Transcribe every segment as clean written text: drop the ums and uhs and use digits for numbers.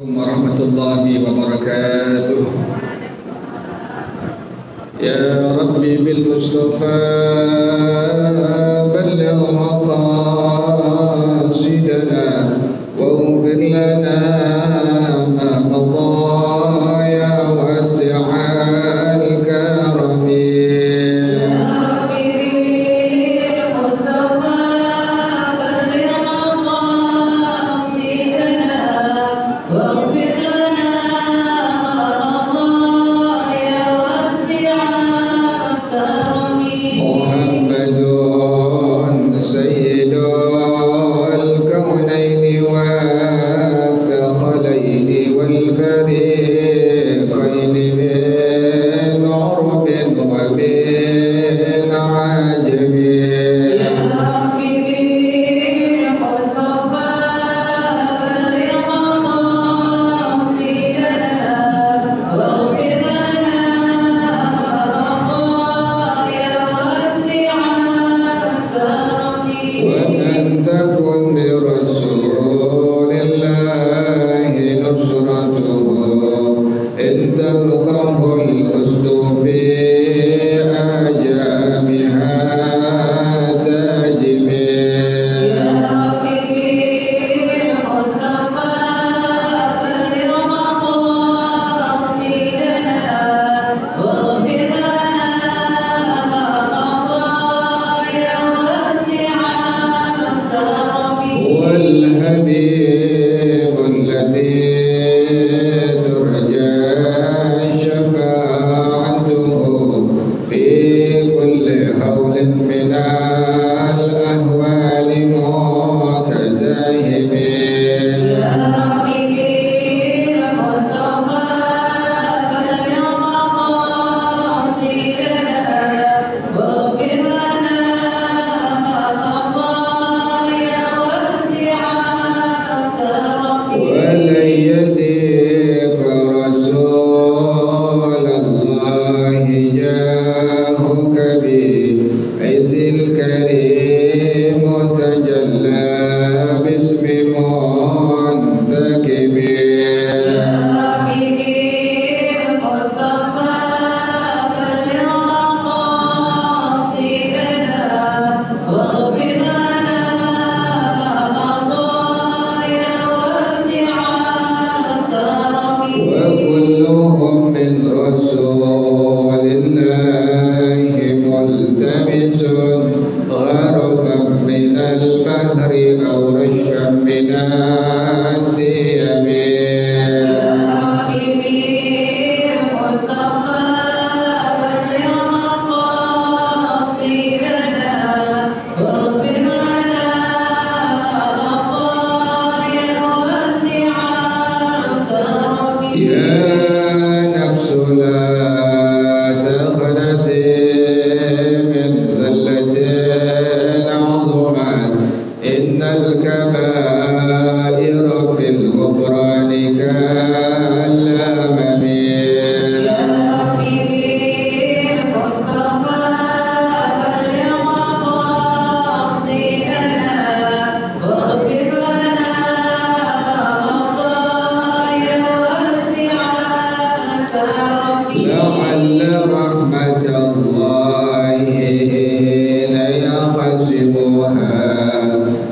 warahmatullahi wabarakatuh. Ya Rabbi bil Mustafa balligh maqasidana waghfir lana ma madha ya wasi'al karami.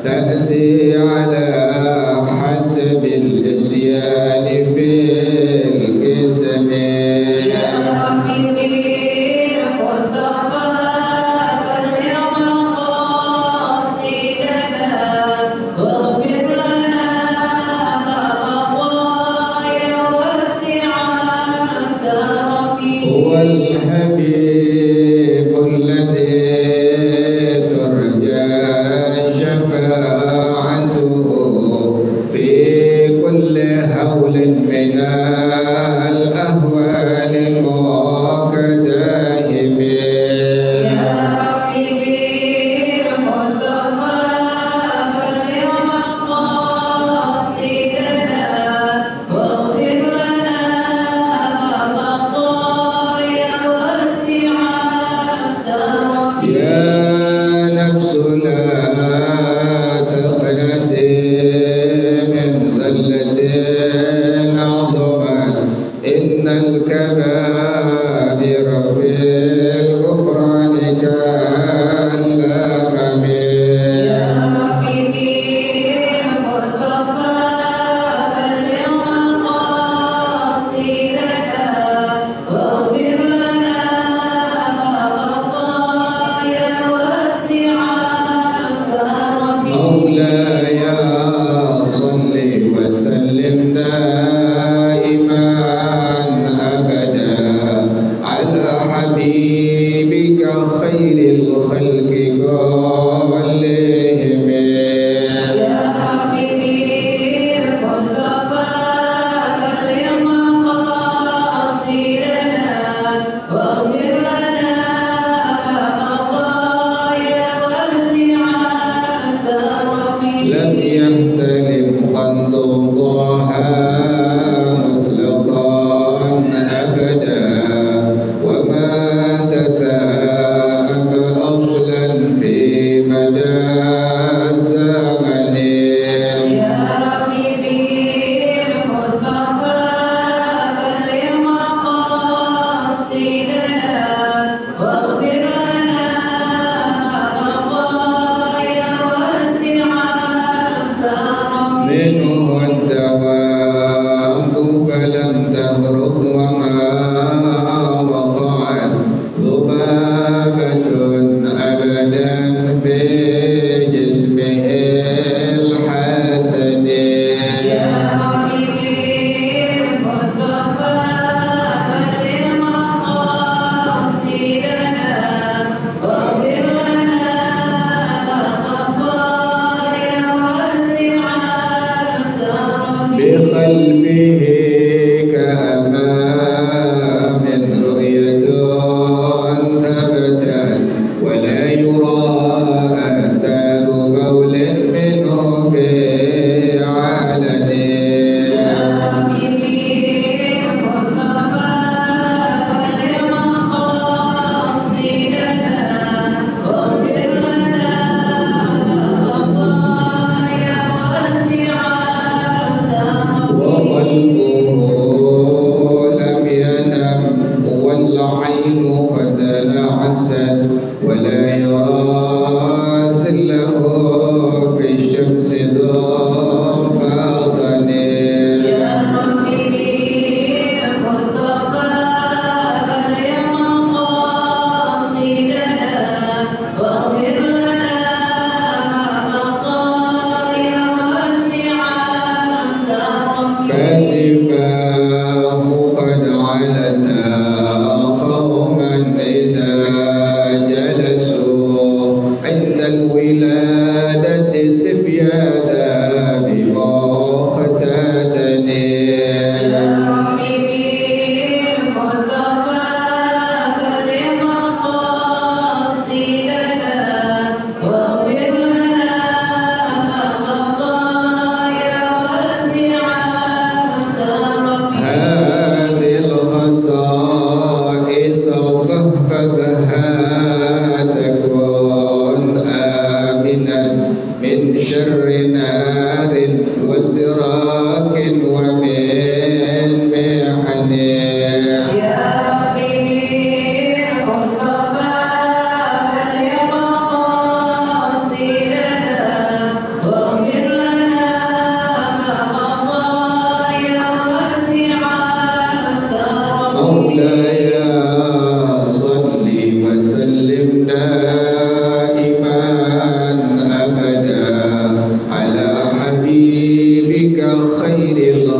تأتي على حسب الإسيان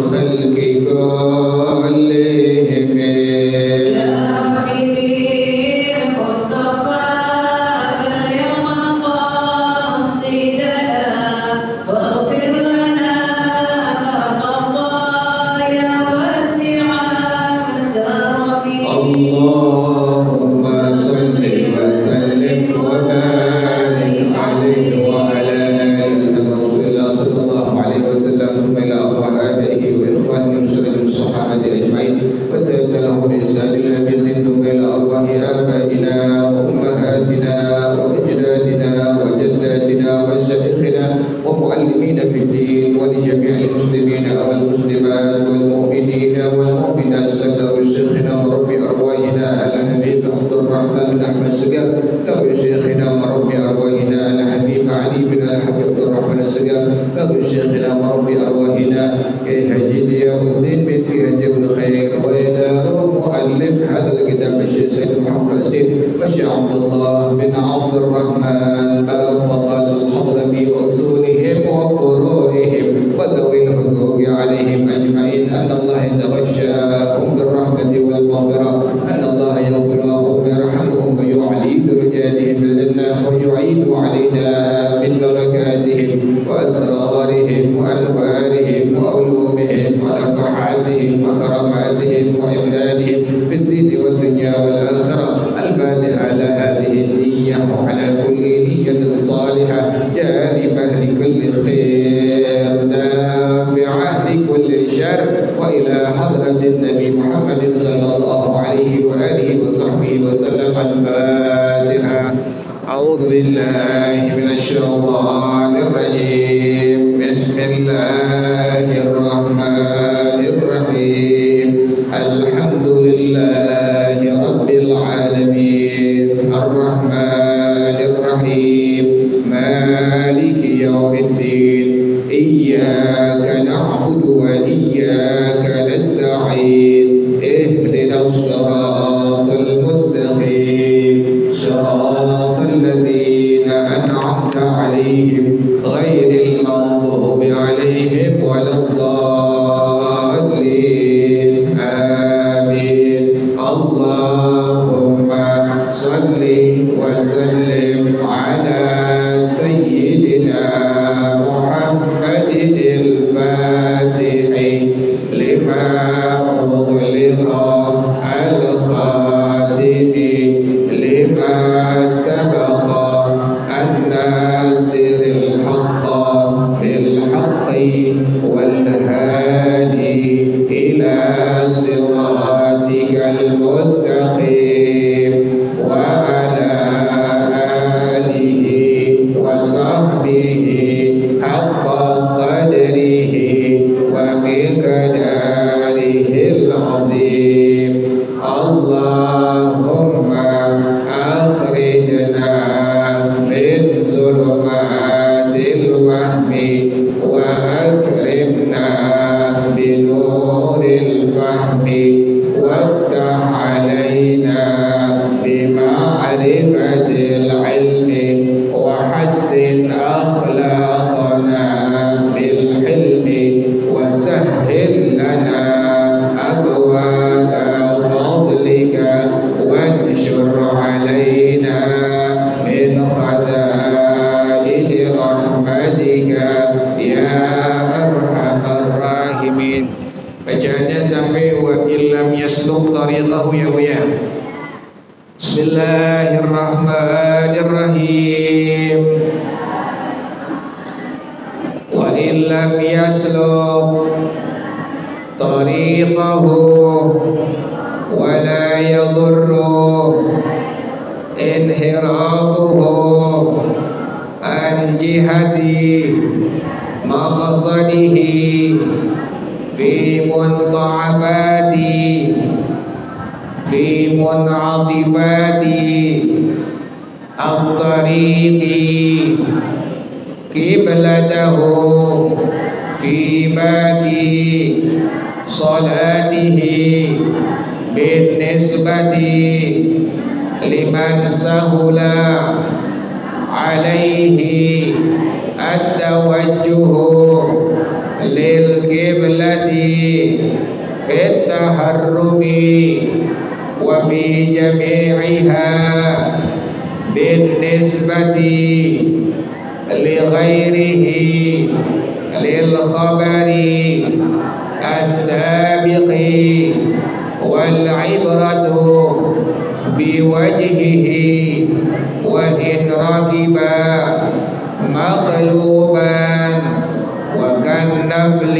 الخلق كلهم يا حبيبي المصطفى كرم مقاصدنا واغفر لنا ما مضى يا واسع الكرم اللهم صل وسلم وبارك عليه وعلى آله رسول الله صلى الله عليه وسلم ثم إلى أرواح آبائه وإخوانه وسلم الصحابة أجمعين وتابع لهم بإحسان إلى يوم الدين ثم إلى أرواح آبائنا وأمهاتنا وأجدادنا وجداتنا ومشايخنا ومعلمينا في الدين ولجميع المسلمين والمسلمات والمؤمنين والمؤمنات سكر شيخنا ورب أرواحنا الحبيب عبد الرحمن بن أحمد سقاف كبر شيخنا ورب أرواحنا الحبيب علي بن الحبيب عبد الرحمن السقاف كبر شيخنا ورب أرواحنا كي حجي ضياء الدين بن حجي بن خير وإلى مؤلف هذا الكتاب الشيخ سيد محمد السيد والشيخ عبد الله بن عبد الرحمن الفضل الحضرمي وأصولهم وفروعهم وذوي الحقوق عليهم أجمعين أن الله يتغشاهم بالرحمة والمغفرة أن الله يغفر لهم ويرحمهم ويعلي درجاتهم بالجنة ويعيد علينا من بركاتهم وأسرارهم وأنوارهم وعلومهم ونفحاتهم وكراماتهم وإمدادهم في الدين والدنيا والآخرة الفاتحة على هذه النية وعلى كل نية صالحة جانبة لكل خير نافعة لكل شر وإلى حضرة النبي محمد صلى الله عليه وآله وصحبه وسلم الفاتحة أعوذ بالله من الشيطان الرجيم بسم الله الرحمن الرحيم الحمد لله رب العالمين الرحمن الرحيم مالك يوم الدين إياك نعبد وإياك نستعين اهدنا الصراط المستقيم صراط الذين أنعمت عليهم غير المغضوب عليهم ولا الضالين آمين اللهم صل وسلم على سيدنا محمد الفاتح لما أغلق الخاتم لما سبق الناصر الحق بالحق والهادي إلى صراطك المستقيم وعلى آله وصحبه حق قدره ومقداره العظيم اللهم أخرجنا من ظلمات الوهم وأكرمنا بنور الفهم وافتح علينا بمعرفة العلم وحسن أخلاقنا بالحلم وسهل لنا أبواب فضلك وانشر علينا من خزائن رحمتك يا أرحم الراحمين. Bacaannya sampai wa illam yasluk tariqahu ya buya. Bismillahirrahmanirrahim. Wa illam yasluk tariqahu wa la yadurru inhirafuhu an jihati maqsadihi في منطعفات في منعطفات الطريق قبلته في باقي صلاته بالنسبة لمن سهل عليه التوجه للقبلة في التحرم وفي جميعها بالنسبة لغيره للخبر السابق والعبرة بوجهه وإن ركب مقلوبا وكالنفل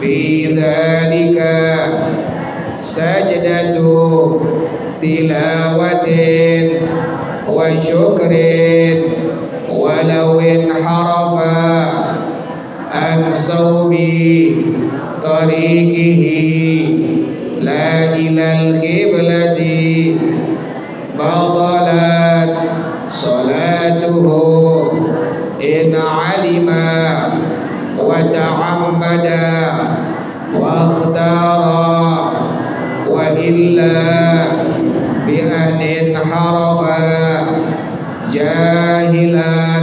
في ذلك سجدة تلاوة وشكر ولو انحرف عن صوب طريقه لا إلى القبلة بطلت صلاته إن علم وتعمد واختار وإلا بأن انحرف جاهلا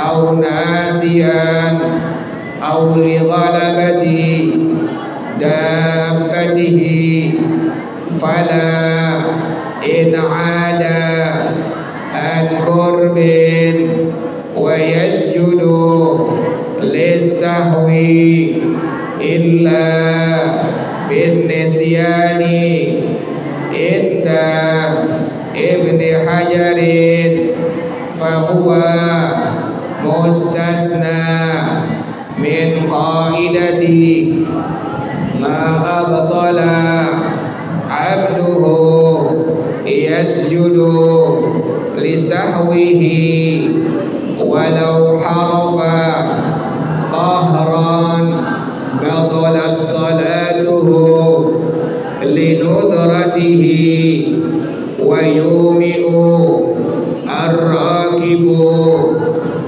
أو ناسيا أو لغلبة دابته فلا إن عاد عن قرب ويسجد للسهو إلا في النسيان عند ابن حجر فهو مستثنى من قاعدة ما أبطل عبده يسجد لسهوه ولو حرف قهرا بطلت صلاته لنذرته ويومئ الراكب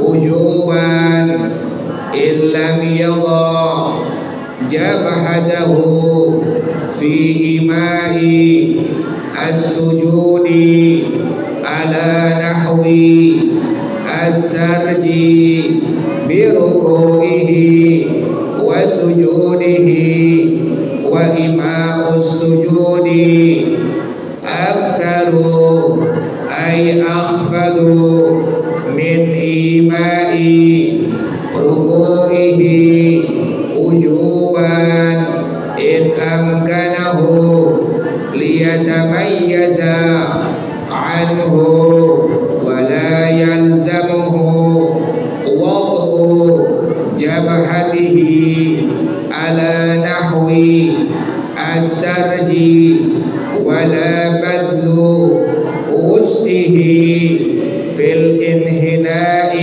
وجوبا إن لم يضع جبهته في إيماء السجود على نحو السرج بركوعه وسجوده وإيماء السجود أكثر أي أخفض من إيماء ركوعه وجوبا إن أمكنه ليتميز عنه ولا يلزمه وضع جبهته على نحو السرج ولا بذل وسطه في الانحناء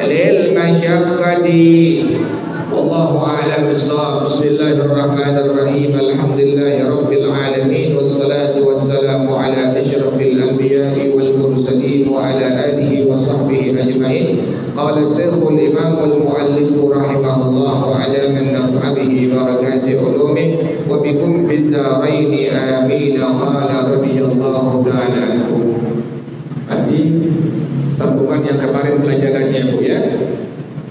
للمشقة والله أعلم بالصواب. بسم الله الرحمن الرحيم الحمد لله رب العالمين والصلاة والسلام على أشرف الأنبياء والمرسلين وعلى آله وصحبه أجمعين. قال الشيخ الإمام المؤلف رحمه الله على من نفع به بركات علومه وبكم في الدارين آمين. قال رضي الله تعالى عنكم. Masih sambungan yang kemarin pelajarannya Bu ya.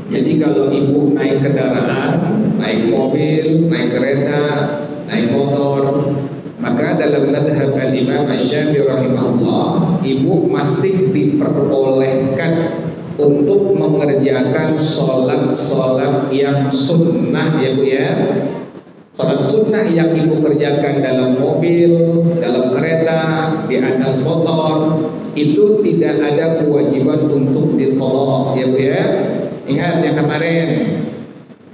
Jadi kalau ibu naik kendaraan, naik mobil, naik kereta, naik motor, maka dalam madhab al-Imam Asy-Syafi'i rahimahullah, ibu masih diperbolehkan untuk mengerjakan sholat-sholat yang sunnah ya Bu ya. Sholat sunnah yang ibu kerjakan dalam mobil, dalam kereta, di atas motor, itu tidak ada kewajiban untuk diqadha ya Bu ya. Ingat yang kemarin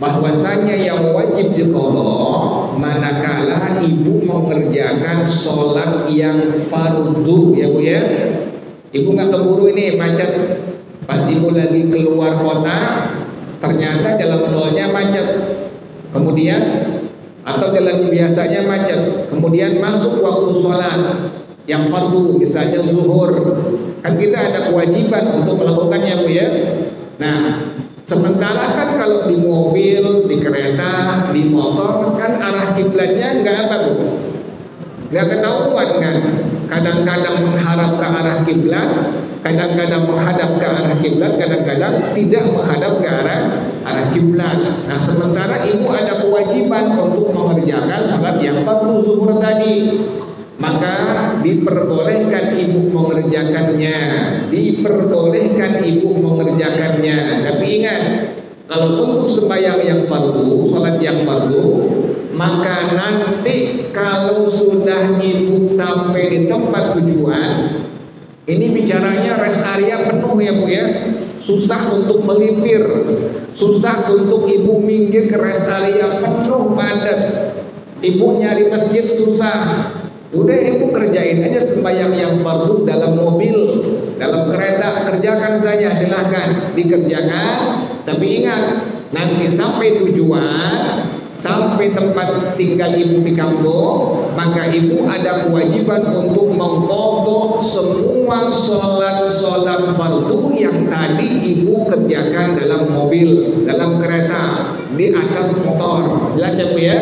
bahwasanya yang wajib diqadha manakala ibu mengerjakan sholat yang fardu ya Bu ya. Ibu nggak keburu ini macet, pas ibu lagi keluar kota ternyata dalam tolnya macet, kemudian atau dalam biasanya macet, kemudian masuk waktu sholat yang fardu misalnya zuhur, kan kita ada kewajiban untuk melakukannya Bu ya. Nah, sementara kan kalau di mobil, di kereta, di motor kan arah kiblatnya nggak apa Bu? nggak ketahuan kan. Kadang-kadang menghadap ke arah kiblat, kadang-kadang menghadap ke arah kiblat, kadang-kadang tidak menghadap ke arah kiblat. Nah, sementara ibu ada kewajiban untuk mengerjakan salat yang fardu zuhur tadi, maka diperbolehkan ibu mengerjakannya, Tapi ingat, kalau untuk sembahyang yang fardu, salat yang fardu, maka nanti kalau sudah ibu sampai di tempat tujuan, ini bicaranya rest area penuh ya Bu ya, susah untuk melipir, susah untuk ibu minggir ke rest area penuh padat, ibu nyari masjid susah. Udah ibu kerjain aja sembahyang yang fardu dalam mobil, dalam kereta, kerjakan saja, silahkan dikerjakan. Tapi ingat, nanti sampai tujuan, sampai tempat tinggal ibu di kampung, maka ibu ada kewajiban untuk mengqadha semua sholat fardu yang tadi ibu kerjakan dalam mobil, dalam kereta, di atas motor. Jelas ya Bu ya?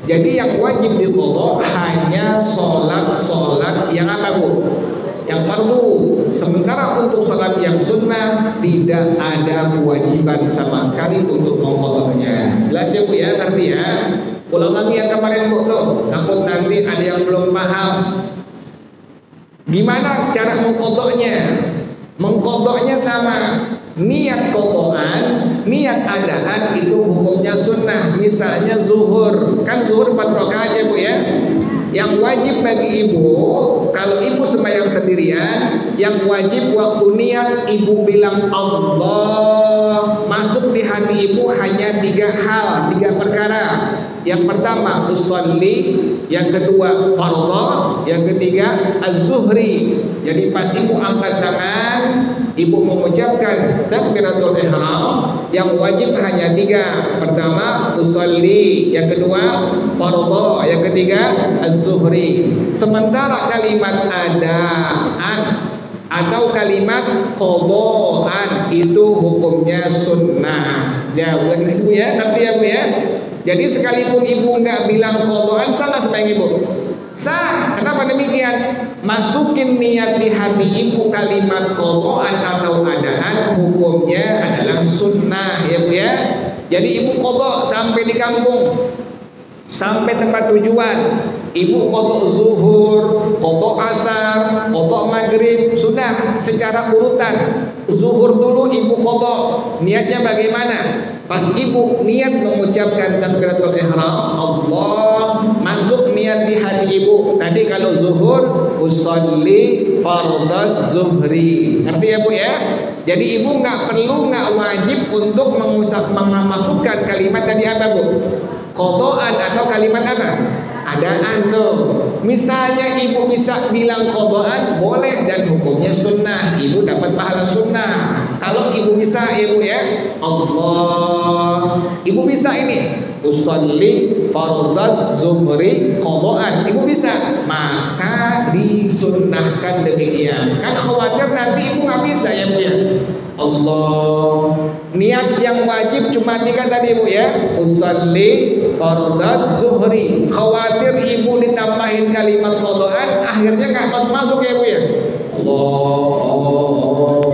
Jadi yang wajib diqadha hanya sholat yang apa Bu? Yang fardu. Sementara untuk sholat yang sunnah tidak ada kewajiban sama sekali untuk mengqadhanya. Jelas ya Bu ya? Ngerti ya? Ulang lagi yang kemarin Bu tuh, takut nanti ada yang belum paham. Gimana cara mengqadhanya? Mengqadhanya sama. Niat qadhaan, niat adaan itu hukumnya sunnah. Misalnya zuhur, kan zuhur 4 rakaat ya Bu ya. Yang wajib bagi ibu, kalau ibu sembahyang sendirian, yang wajib waktu niat ibu bilang Allah. Masuk di hati ibu hanya 3 hal, 3 perkara. Yang pertama usolli, yang kedua fardhu, yang ketiga az-zuhri. Jadi pas ibu angkat tangan, ibu mengucapkan takbiratul ihram, yang wajib hanya 3. Pertama usolli, yang kedua fardhu, yang ketiga az-zuhri. Sementara kalimat adaan atau kalimat qadhaan itu hukumnya sunnah. Ya, ulang disebut ya, nanti ya Bu ya. Jadi sekalipun ibu nggak bilang qadhaan, salah sembahyang ibu. Sah. Kenapa demikian? Masukin niat di hati ibu kalimat qadhaan atau adaan, hukumnya adalah sunnah ya Bu ya. Jadi ibu qadha sampai di kampung, sampai tempat tujuan, ibu qadha zuhur, qadha asar, qadha maghrib, sudah secara urutan. Zuhur dulu ibu qadha. Niatnya bagaimana? Pas ibu niat mengucapkan takbiratul ihram, Allah, masuk niat di hati ibu. Tadi kalau zuhur, usolli fardhu zuhri. Ngerti ya Bu ya? Jadi ibu nggak wajib untuk memasukkan kalimat tadi apa Bu? Qadhaan atau kalimat apa? Adaan tuh. Misalnya ibu bisa bilang qadhaan, boleh dan hukumnya sunnah, ibu dapat pahala sunnah. Kalau ibu bisa ibu ya, Allah, ibu bisa ini usolli fardhu zuhri qadhaan, ibu bisa, maka disunnahkan demikian. Kan khawatir nanti ibu nggak bisa ya Bu ya. Allah, niat yang wajib cuma 3 tadi Bu ya, usolli fardhu zuhri. Khawatir ibu ditambahin kalimat qadhaan, akhirnya nggak masuk ya Bu ya. Allah.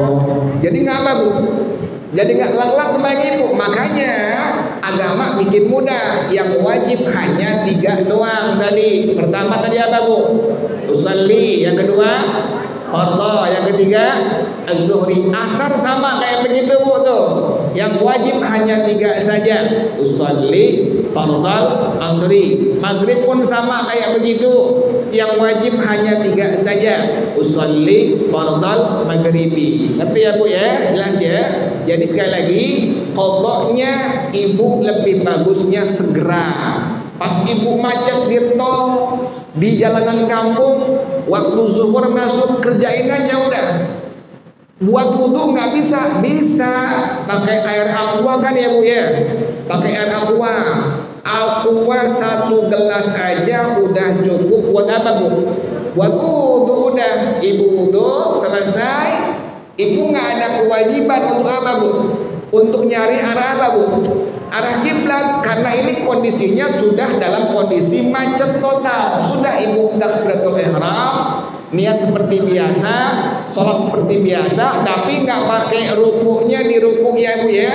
Jadi nggak apa Bu? Jadi nggak lelah sembahyang ibu. Makanya agama bikin mudah. Yang wajib hanya 3 doang tadi. Pertama tadi apa Bu? Usolli. Yang kedua fardhu, yang ketiga az-zuhri. Asar sama kayak begitu Bu tuh. Yang wajib hanya 3 saja. Usolli, fardhu, asri. Maghrib pun sama kayak begitu. Yang wajib hanya 3 saja. Usolli, fardhu, maghribi. Ngerti ya Bu ya? Jelas ya? Jadi sekali lagi, qadhanya ibu lebih bagusnya segera. Pas ibu macet di tol, di jalanan kampung, waktu zuhur masuk, kerjain aja udah. Buat wudu nggak bisa? Bisa. Pakai air aqua kan ya Bu ya? Pakai air aqua. Aqua 1 gelas aja udah cukup buat apa Bu? Buat wudu udah. Ibu wudu selesai, ibu nggak ada kewajiban untuk apa Bu? Untuk nyari arah apa Bu? arah kiblat, karena ini kondisinya sudah dalam kondisi macet total. Sudah ibu takbiratul ihram, niat seperti biasa, sholat seperti biasa, tapi nggak pakai rukuknya di rukuk ya ibu ya.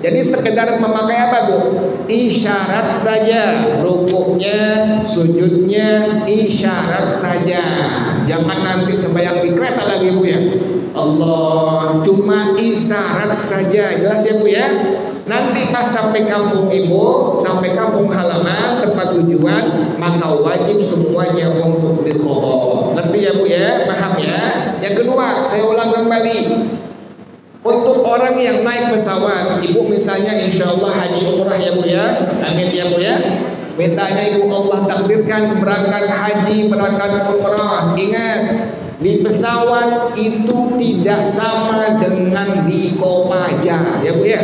Jadi sekedar memakai apa bu? Isyarat saja, rukuknya, sujudnya, isyarat saja. Jangan nanti sembahyang di kereta lagi bu ya. Allah, cuma isyarat saja, jelas ya bu ya. Nanti pas sampai kampung ibu, sampai kampung halaman tempat tujuan, maka wajib semuanya untuk diqadha. Ngerti ya bu ya, paham ya. Yang kedua, saya ulang kembali. Untuk orang yang naik pesawat, ibu misalnya insya Allah haji umrah ya bu ya, amin ya bu ya. Misalnya ibu Allah takdirkan berangkat haji, berangkat umrah, ingat di pesawat itu tidak sama dengan di Kopaja ya bu ya.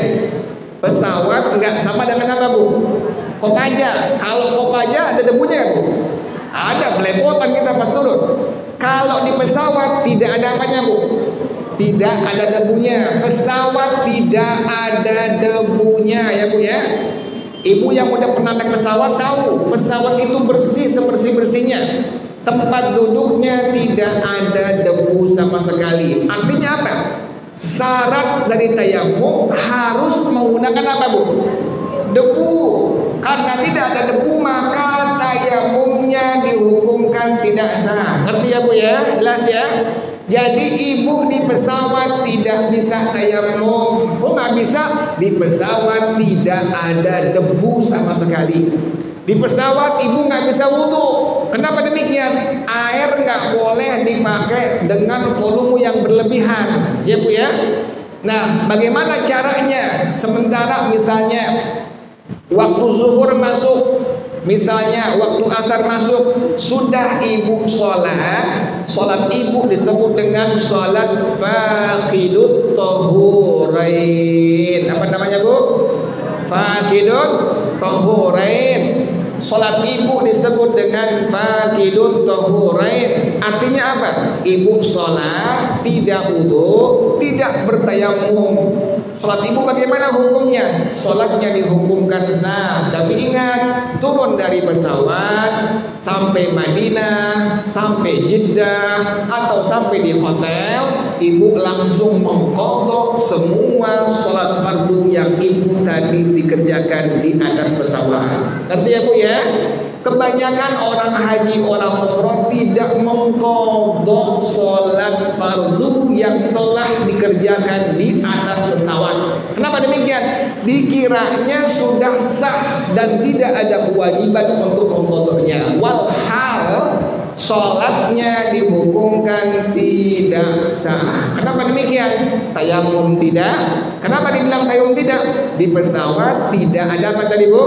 Pesawat nggak sama dengan apa bu? Kopaja. Kalau Kopaja ada debunya ya bu? Ada, belepotan kita pas turun. Kalau di pesawat tidak ada apanya bu? Tidak ada debunya. Pesawat tidak ada debunya ya bu ya. Ibu yang udah pernah naik pesawat tahu pesawat itu bersih sebersih-bersihnya. Tempat duduknya tidak ada debu sama sekali. Artinya apa? Syarat dari tayamum harus menggunakan apa bu? Debu. Karena tidak ada debu maka tayamumnya dihukumkan tidak sah. Ngerti ya bu ya? Jelas ya? Jadi ibu di pesawat tidak bisa tayamum. Oh nggak bisa? Di pesawat tidak ada debu sama sekali. Di pesawat ibu nggak bisa wudhu. Kenapa demikian? Air nggak boleh dipakai dengan volume yang berlebihan, ya bu ya. Nah, bagaimana caranya? Sementara misalnya waktu zuhur masuk, misalnya waktu asar masuk, sudah ibu sholat ibu disebut dengan sholat faqidut tahurain. Apa namanya bu? Faqidut tahurain. Sholat ibu disebut dengan faqidut tahurain. Artinya apa? Ibu sholat tidak wudu, tidak bertayamum. Sholat ibu bagaimana hukumnya? Sholatnya dihukumkan sah. Tapi ingat, turun dari pesawat sampai Madinah, sampai Jeddah, atau sampai di hotel, ibu langsung mengqadha semua sholat fardu yang ibu tadi dikerjakan di atas pesawat. Ngerti ya bu ya? Kebanyakan orang haji, orang umroh tidak mengqadha sholat fardu yang telah dikerjakan di atas pesawat. Kenapa demikian? Dikiranya sudah sah dan tidak ada kewajiban untuk mengqadhanya. Walhal sholatnya dihukumkan tidak sah. Kenapa demikian? Tayamum tidak. Kenapa dibilang tayamum tidak? Di pesawat tidak ada apa tadi bu?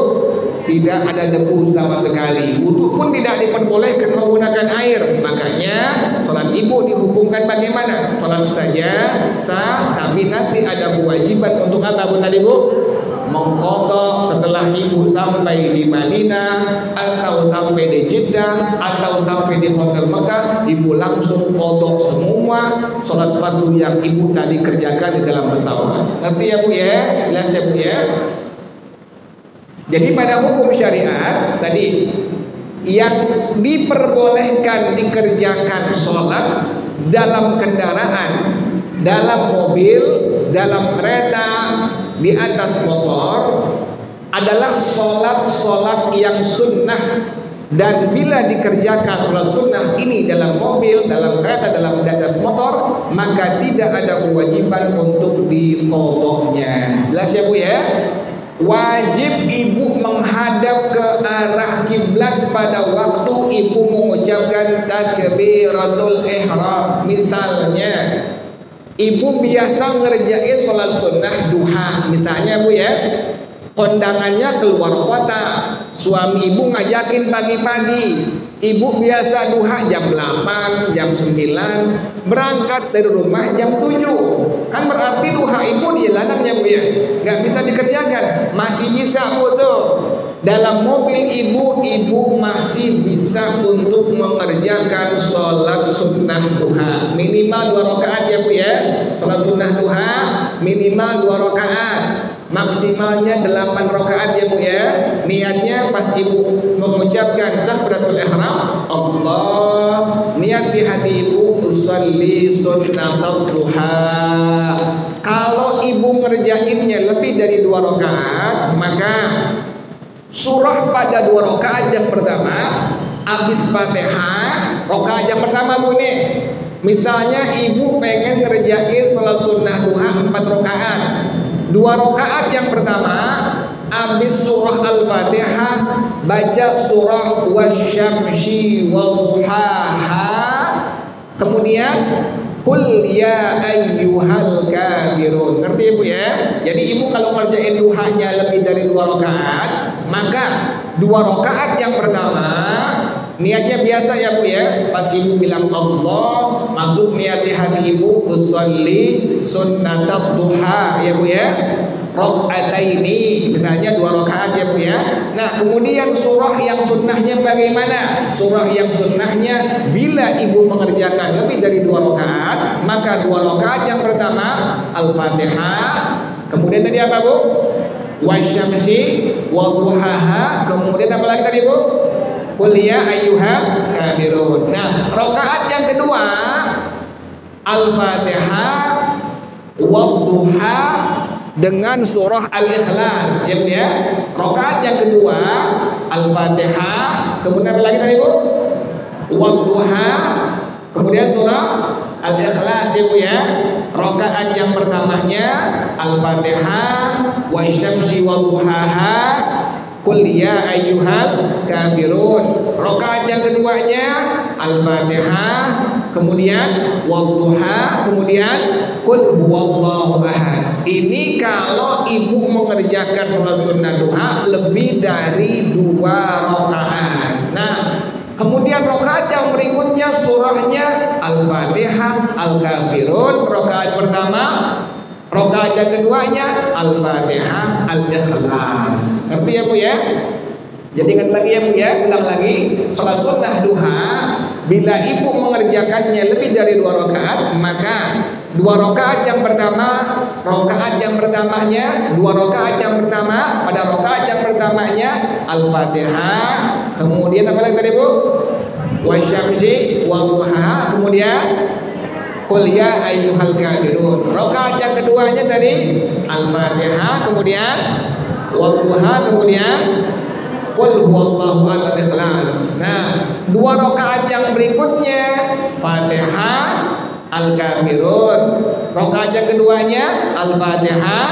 Tidak ada debu sama sekali. Wudu pun tidak diperbolehkan menggunakan air. Makanya sholat ibu dihukumkan bagaimana? Sholat saja sah, tapi nanti ada kewajiban untuk apa bu tadi bu? Mengqadha setelah ibu sampai di Madinah, atau sampai di Jeddah, atau sampai di hotel Mekah, ibu langsung qadha semua sholat fardu yang ibu tadi kerjakan di dalam pesawat. Ngerti ya bu ya? Jelas ya bu ya? Jadi pada hukum syariat tadi yang diperbolehkan dikerjakan sholat dalam kendaraan, dalam mobil, dalam kereta, di atas motor adalah sholat yang sunnah. Dan bila dikerjakan sholat sunnah ini dalam mobil, dalam kereta, dalam di atas motor, maka tidak ada kewajiban untuk diqadhanya. Jelas ya bu ya? Wajib ibu menghadap ke arah kiblat pada waktu ibu mengucapkan takbiratul ihram. Misalnya ibu biasa ngerjain sholat sunnah duha, misalnya bu ya, kondangannya keluar kota, suami ibu ngajakin pagi-pagi, ibu biasa duha jam 8, jam 9, berangkat dari rumah jam 7, kan berarti duha ibu di jalanan ya bu ya, nggak bisa dikerjakan. Masih bisa bu tuh, dalam mobil ibu masih bisa untuk mengerjakan sholat sunnah duha minimal 2 rakaat ya bu ya. Sholat sunnah duha minimal 2 rakaat. maksimalnya 8 rakaat ya Bu ya. Niatnya pas Ibu mengucapkan takbiratul ihram, Allah, niat di hati Ibu usolli sunnatul duha. Kalau Ibu ngerjainnya lebih dari 2 rakaat, maka surah pada 2 rakaat yang pertama, habis Fatihah, rakaat yang pertama Bu nih. Misalnya Ibu pengen ngerjain sholat sunnah duha 4 rakaat. 2 rakaat yang pertama, habis surah Al-Fatihah, baca surah wasyamsi wadduhaha. Kemudian Qul ya ayyuhal kafirun. Ngerti Ibu ya? Jadi Ibu kalau ngerjain duhanya lebih dari 2 rakaat, maka 2 rakaat yang pertama niatnya biasa ya Bu ya. Pas Ibu bilang Allah, masuk niat di hati Ibu usolli sunnatat duha ya Bu ya. Rakaataini, misalnya 2 rakaat ya Bu ya. Nah, kemudian surah yang sunnahnya bagaimana? Surah yang sunnahnya bila Ibu mengerjakan lebih dari 2 rakaat, maka 2 rakaat yang pertama Al-Fatihah, kemudian tadi apa Bu? Wasyamsi wadduhaha, kemudian apa lagi tadi Bu? Qul ya ayyuhal kafirun. Nah, rakaat yang kedua Al-Fatihah wadduha dengan surah Al-Ikhlas ya Bu ya. Rakaat yang kedua Al-Fatihah, kemudian apa lagi tadi Bu? Wadduha, kemudian surah Al-Ikhlas ya Bu ya. Rakaat yang pertamanya Al-Fatihah wasyamsi wadduhaha, Qul ya ayyuhal kafirun. Rakaat yang keduanya Al-Fatihah, kemudian wadduha, kemudian Qul huwallahu ahad. Ini kalau Ibu mengerjakan sholat sunnah duha lebih dari 2 rakaat. Nah, kemudian rakaat yang berikutnya surahnya Al-Fatihah, Al-Kafirun, rakaat pertama. Rakaat yang keduanya Al-Fatihah, Al-Ikhlas. Ngerti ya Bu ya? Jadi ingat lagi ya Bu ya, ulang lagi. Sholat sunnah duha bila Ibu mengerjakannya lebih dari 2 rakaat, maka 2 rakaat yang pertama, rakaat yang pertamanya, 2 rakaat yang pertama, pada rakaat yang pertamanya Al-Fatihah, kemudian apa lagi tadi Bu? Wasyamsi wadduhaha, kemudian Qul ya ayyuhal kafirun. Rakaat yang keduanya tadi Al-Fatihah, kemudian wadduha, kemudian Qul huwallahu ahad, Ikhlas. Nah, 2 rakaat yang berikutnya Fatihah, Al-Kafirun. Rakaat yang keduanya Al-Fatihah,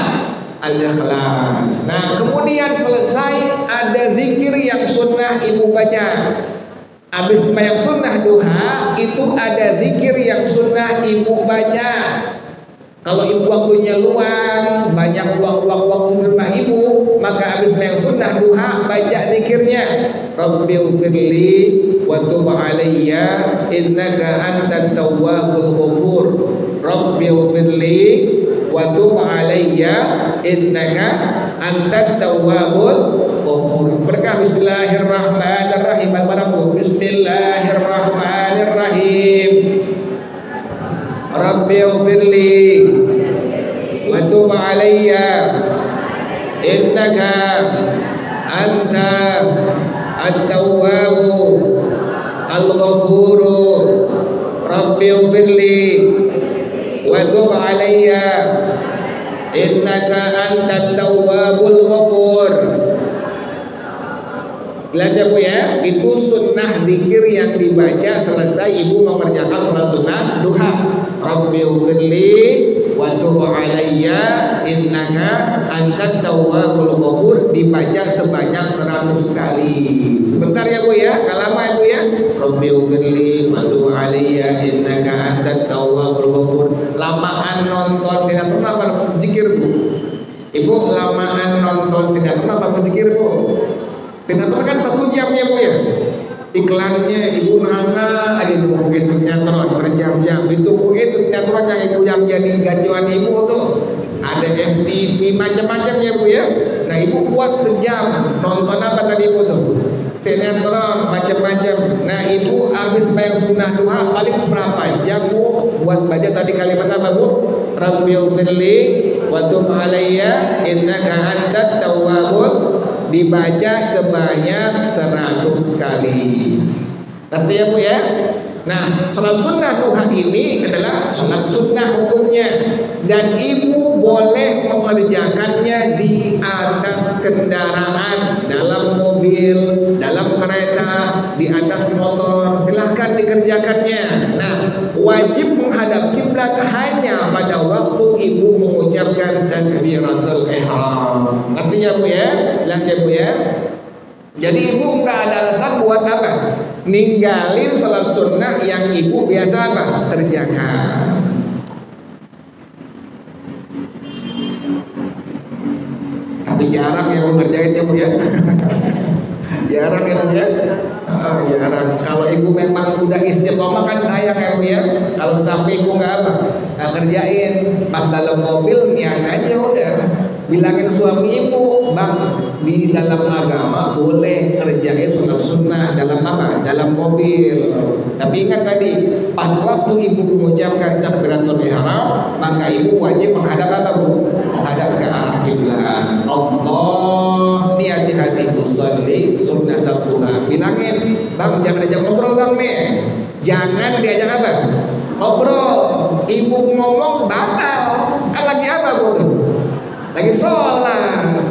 Al-Ikhlas. Nah, kemudian selesai ada zikir yang sunnah Ibu baca. Habis sembahyang sunnah duha itu ada zikir yang sunnah Ibu baca. Kalau Ibu waktunya luang, banyak luang waktu rumah Ibu, maka habis sembahyang sunnah duha baca zikirnya. Rabbighfirli wa tub alayya innaka antat tawwabul ghafur. Rabbighfirli wa tub alayya innaka antat tawwabul ghafur. Berkah bismillahirrahmanirrahim. Bismillahirrahmanirrahim. Rabbighfirli wa tub alayya innaka anta at-tawwabu al-ghafuru. Rabbighfirli wa tub alayya innaka anta at-tawwabul ghafur. Jelas ya Bu ya? Itu sunnah zikir yang dibaca selesai Ibu mengerjakan sholat sunnah duha. Rabbighfirli wa tub alayya innaka antat tawwabul ghafur, dibaca sebanyak 100 kali. Sebentar ya Bu ya, gak lama ya Bu ya. Rabbighfirli wa tub alayya innaka antat tawwabul ghafur. Lamaan nonton sinetron apa zikir Bu? Ibu lamaan nonton sinetron apa zikir Bu? Sinetron kan 1 jam ya Bu ya. Iklannya Ibu nana aja nungguin sinetron berjam-jam. Ditungguin sinetron yang Ibu yang jadi gacuan Ibu tuh. Ada FTV macam-macam ya Bu ya. Nah Ibu buat sejam nonton apa tadi Ibu tuh? Sinetron macam-macam. Nah Ibu habis sembahyang sunnah duha paling seberapa jam Bu buat baca tadi kalimat apa Bu? Rabbighfirli wa tub alayya innaka antat tawwabur, dibaca sebanyak 100 kali. Ngerti ya Bu ya? Nah, sholat sunnah duha ini adalah sholat sunnah hukumnya, dan ibu boleh mengerjakannya di atas kendaraan, dalam mobil, dalam kereta, di atas motor, silahkan dikerjakannya. Nah, wajib menghadap kiblat hanya pada waktu ibu mengucapkan takbiratul ihram. Ngerti ya Bu ya? Jelas ya Bu ya? Jadi ibu nggak ada alasan buat apa? Ninggalin sholat sunnah yang ibu biasa apa? Kerjakan. Tapi jarang yang mengerjain ya Bu ya. Jarang ya Bu ya. Jarang. Kalau ibu memang udah istiqomah kan sayang ya Bu ya. Kalau sampai ibu nggak kerjain, pas dalam mobil niat aja udah. Bilangin suami ibu, bang, di dalam agama boleh kerjain sholat sunnah dalam apa? Dalam mobil. Tapi ingat tadi, pas waktu ibu mengucapkan takbiratul ihram, maka ibu wajib menghadap apa Bu? Menghadap ke arah kiblat. Allah niat di hatiku sholli sunnatul duha. Bilangin, bang, jangan diajak ngobrol bang nih. Jangan diajak apa? Ngobrol. Ibu ngomong batal. Kan lagi apa Bu? Lagi sholat.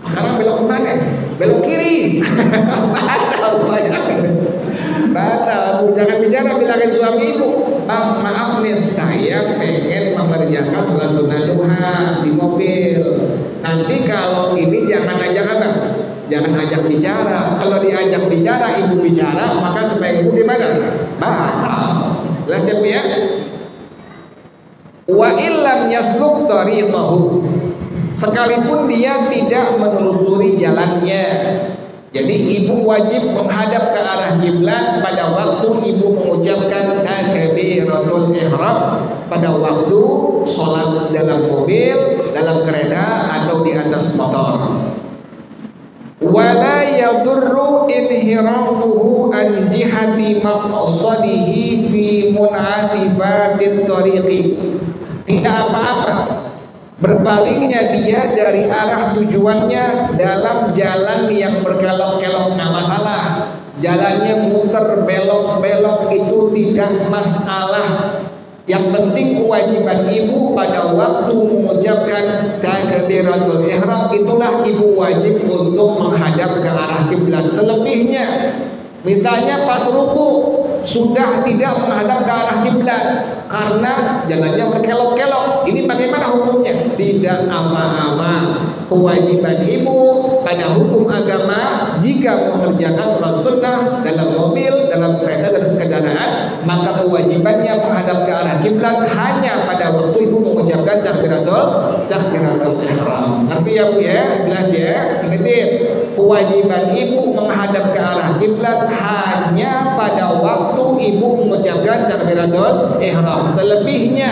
Sekarang belok kemana? Belok kiri. Batal banyak. Batal. Jangan bicara, bilangin suami ibu, bang, maaf nih, saya pengen mengerjakan sholat sunnah duha di mobil. Nanti kalau ini jangan ajak apa? Jangan ajak bicara. Kalau diajak bicara, ibu bicara, maka supaya ibu gimana? Batal. Jelas ya Bu ya? Wa illam yasluk tariqahu, sekalipun dia tidak menelusuri jalannya. Jadi ibu wajib menghadap ke arah kiblat pada waktu ibu mengucapkan takbiratul ihram, pada waktu sholat dalam mobil, dalam kereta, atau di atas motor. Wala yadurru inhirafuhu an jihati maqsadihi fi mun'atifatit tariqi. Tidak apa-apa berpalingnya dia dari arah tujuannya dalam jalan yang berkelok-kelok, nggak masalah. Jalannya muter, belok-belok, itu tidak masalah. Yang penting kewajiban ibu pada waktu mengucapkan takbiratul ihram, itulah ibu wajib untuk menghadap ke arah kiblat. Selebihnya, misalnya pas ruku sudah tidak menghadap ke arah kiblat karena jalannya berkelok-kelok, ini bagaimana hukumnya? Tidak apa-apa. Kewajiban ibu pada hukum agama, jika mengerjakan sholat sunnah dalam mobil, dalam kereta, dan kendaraan, maka kewajibannya menghadap ke arah kiblat hanya pada waktu ibu mengucapkan takbiratul ihram. Ngerti ya Bu ya? Jelas ya? Ingetin, kewajiban ibu menghadap ke arah kiblat hanya pada waktu ibu mengucapkan takbiratul ihram. Selebihnya,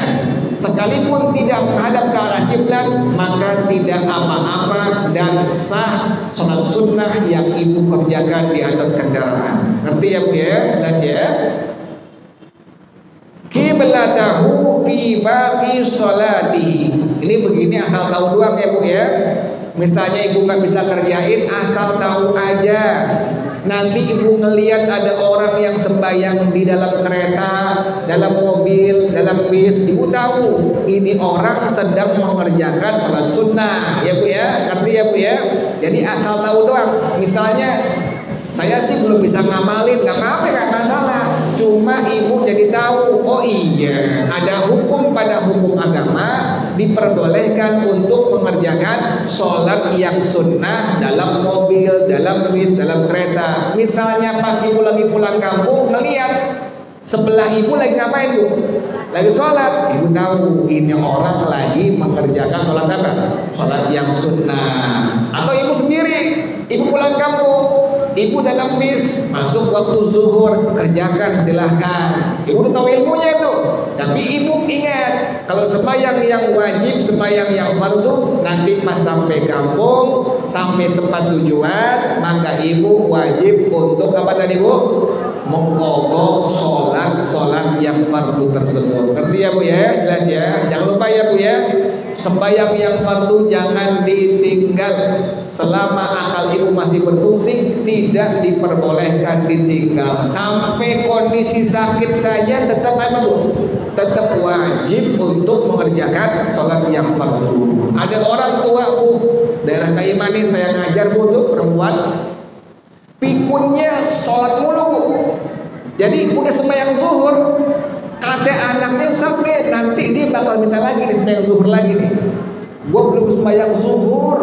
sekalipun tidak menghadap ke arah kiblat, maka tidak apa-apa dan sah sholat sunnah yang ibu kerjakan di atas kendaraan. Ngerti ya Bu ya? Jelas ya? Kiblatahu fi baqi sholatihi. Ini begini, asal tahu doang ya Bu ya. Misalnya ibu nggak bisa kerjain, asal tahu aja. Nanti ibu ngelihat ada orang yang sembahyang di dalam kereta, dalam mobil, dalam bis, ibu tahu ini orang sedang mengerjakan sholat sunnah, ya Bu ya, ngerti ya Bu ya. Jadi asal tahu doang. Misalnya saya sih belum bisa ngamalin, nggak apa-apa, nggak masalah. Cuma ibu jadi tahu, oh iya, ada hukum pada hukum agama diperbolehkan untuk mengerjakan sholat yang sunnah dalam mobil, dalam bis, dalam kereta. Misalnya pas ibu lagi pulang kampung, melihat sebelah ibu lagi ngapain Bu? Lagi sholat. Ibu tahu ini orang lagi mengerjakan sholat apa? Sholat yang sunnah. Atau ibu sendiri, ibu pulang kampung, ibu dalam bis, masuk waktu zuhur, kerjakan silahkan. Ibu udah tahu ilmunya itu. Tapi ibu ingat, kalau sembahyang yang wajib, sembahyang yang fardu, nanti pas sampai kampung, sampai tempat tujuan, maka ibu wajib untuk apa tadi Bu? mengqadha sholat yang fardu tersebut. Ngerti ya Bu ya? Jelas ya? Jangan lupa ya Bu ya, sembahyang yang fardu jangan ditinggal selama akal ibu masih berfungsi, tidak diperbolehkan ditinggal. Sampai kondisi sakit saja tetap apa Bu? Tetap wajib untuk mengerjakan sholat yang fardu. Ada orang tua Bu, daerah Kayu Manis saya ngajar Bu untuk perempuan, pikunnya sholat mulu Bu. Jadi udah sembahyang zuhur, kata anaknya sampai nanti dia bakal minta lagi nih sembahyang zuhur lagi nih. Gua belum sembahyang zuhur,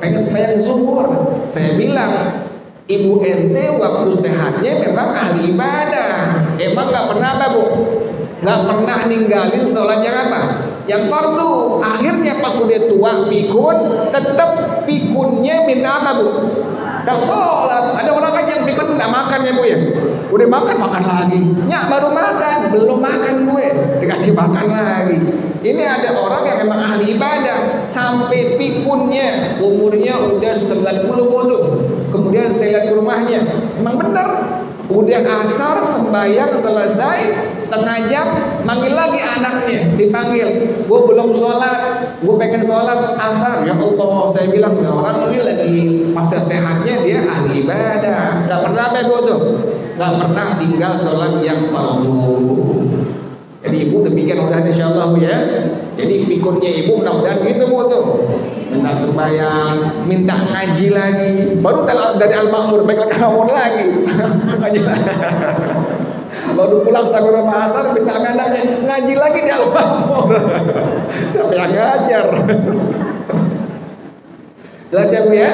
pengen sembahyang zuhur. Saya bilang, ibu ente waktu sehatnya memang ahli ibadah, emang nggak pernah apa Bu? Nggak pernah ninggalin sholat yang apa? Yang fardu. Akhirnya pas udah tua pikun, tetap pikunnya minta apa Bu? Tak sholat. Ada orang kan yang pikun nggak makan ya Bu ya? Udah makan lagi. Nyak baru makan, belum makan gue, dikasih makan lagi. Ini ada orang yang memang ahli ibadah, sampai pikunnya umurnya udah 90 puluh. Kemudian saya lihat ke rumahnya, emang benar. Udah asar sembahyang selesai setengah jam, manggil lagi anaknya, dipanggil, gue belum sholat, gue pengen sholat asar. Ya Allah, saya bilang ya orang ini lagi masa sehatnya, dia ahli ibadah, nggak pernah apa Bu tuh, nggak pernah tinggal sholat yang fardu. Jadi ibu demikian udah insyaallah Bu ya. Jadi pikunnya ibu mudah-mudahan gitu Bu tuh, minta sembahyang, minta ngaji lagi, baru dari Al-Ma'mur baik lagi ngaji lagi. Baru pulang sampai rumah asar minta anaknya ngaji lagi di Al-Ma'mur. Siapa yang ngajar? Jelas ya Bu ya?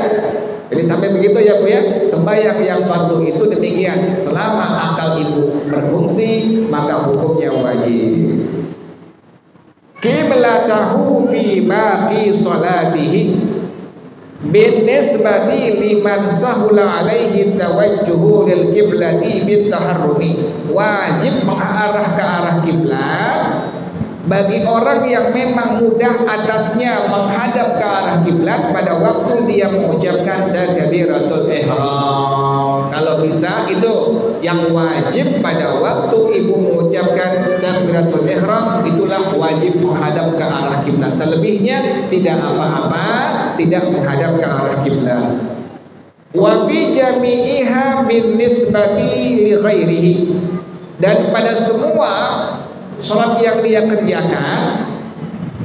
Jadi sampai begitu ya Bu ya, sembahyang yang fardu itu demikian, selama akal ibu berfungsi maka hukumnya wajib. Qiblatahu fi baqi salatihi binisbati liman sahula alaihi tawajjuhu lil qiblati bit taharrumi. Wajib mengarah ke arah kiblat bagi orang yang memang mudah atasnya menghadap ke arah kiblat pada waktu dia mengucapkan takbiratul ihram. Kalau bisa itu yang wajib pada waktu ibu mengucapkan takbiratul ihram, itulah wajib menghadap ke arah kiblat. Selebihnya tidak apa-apa, tidak menghadap ke arah kiblat. Wa fi jami'iha bin nisbati li ghairihi, dan pada semua sholat yang dia kerjakan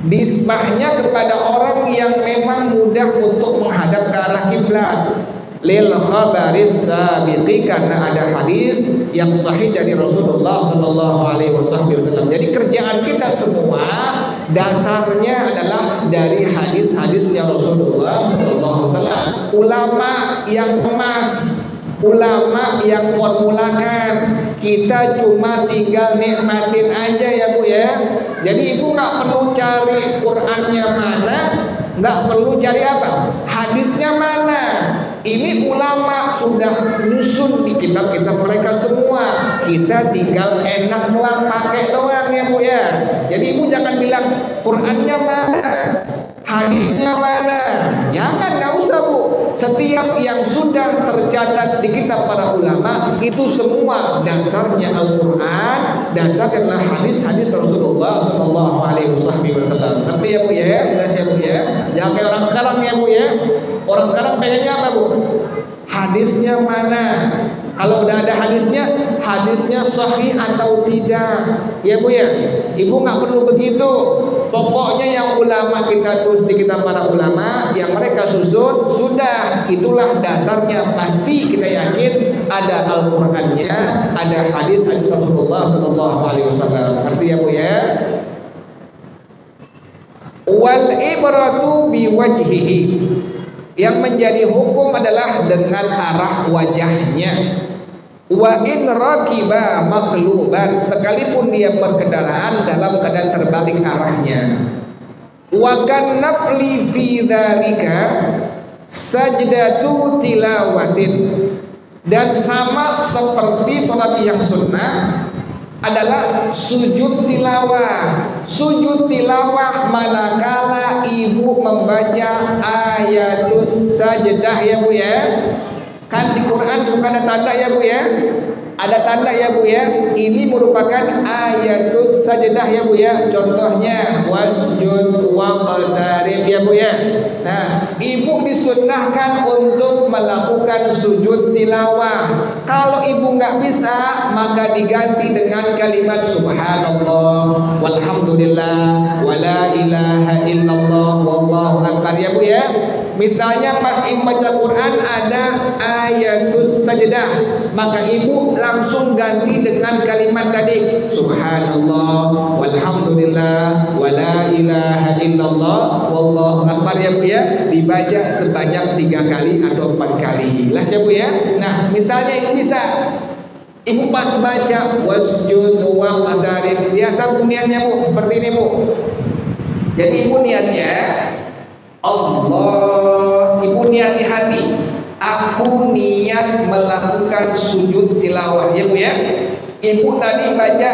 nisbahnya kepada orang yang memang mudah untuk menghadap ke arah kiblat. Lil khabaris sabiqi, karena ada hadis yang sahih dari Rasulullah sallallahu alaihi wasallam. Jadi kerjaan kita semua dasarnya adalah dari hadis-hadisnya Rasulullah sallallahu alaihi wasallam. Ulama yang emas, ulama yang formulakan, kita cuma tinggal nikmatin aja ya Bu ya. Jadi ibu nggak perlu cari Qur'annya mana, nggak perlu cari apa, hadisnya mana. Ini ulama sudah nyusun di kitab-kitab mereka semua. Kita tinggal enak doang, pakai doang ya Bu ya. Jadi ibu jangan bilang Qur'annya mana, hadisnya mana. Jangan, nggak usah Bu. Setiap yang sudah tercatat di kitab para ulama itu semua dasarnya Al-Quran, dasarnya hadis-hadis Rasulullah Sallallahu Alaihi Wasallam. Ngerti ya Bu ya? Jelas ya Bu ya? Jangan kayak orang sekarang ya Bu ya. Orang sekarang pengennya apa Bu? Hadisnya mana? Kalau udah ada hadisnya, hadisnya sahih atau tidak? Ya Bu ya? Ibu nggak perlu begitu. Pokoknya yang ulama kita tulis di kitab para ulama, yang mereka susun, sudah itulah dasarnya. Pasti kita yakin ada Al-Qur'annya, ada hadis-hadis Rasulullah Sallallahu Alaihi Wasallam. Ngerti ya Bu ya? Wal ibratu biwajhihi, yang menjadi hukum adalah dengan arah wajahnya. Wa in rakiba maqluban, sekalipun dia berkendaraan dalam keadaan terbalik arahnya. Wa kan nafli fi dzalika sajdatu tilawatin, dan sama seperti salat yang sunnah adalah sujud tilawah. Sujud tilawah manakala ibu membaca ayatus sajdah ya Bu ya. Kan di Quran suka ada tanda ya Bu ya. Ada tanda ya Bu ya. Ini merupakan ayatus sajdah ya Bu ya. Contohnya wasjud waqtarib ya Bu ya. Nah, ibu disunnahkan untuk melakukan sujud tilawah. Kalau ibu nggak bisa, maka diganti dengan kalimat subhanallah walhamdulillah wala ilaha illallah wallahu akbar ya Bu ya. Misalnya pas ibu baca Quran ada ayatus sajdah, maka ibu langsung ganti dengan kalimat tadi subhanallah walhamdulillah wala ilaha illallah wallahu akbar ya Bu ya. Dibaca sebanyak 3 kali atau 4 kali. Jelas ya Bu ya. Nah, misalnya ibu bisa, ibu pas baca wasjud waqtarib, biasa Bu niatnya Bu seperti ini Bu. Jadi ibu niatnya Allah, ibu niat di hati, aku niat melakukan sujud tilawah ya Bu ya. Ibu tadi baca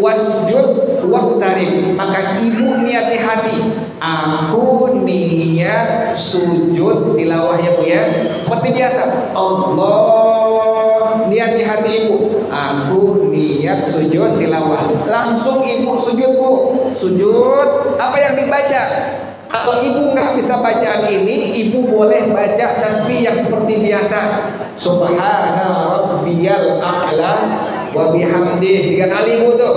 wasjud waqtarib, maka ibu niat di hati, aku niat sujud tilawah ya Bu ya. Seperti biasa, Allah niat di hati ibu, aku niat sujud tilawah. Langsung ibu sujud Bu. Sujud apa yang dibaca? Kalau ibu nggak bisa bacaan ini, ibu boleh baca tasbih yang seperti biasa. Subhana rabbiyal a'la wa bihamdihi 3 kali ibu tuh.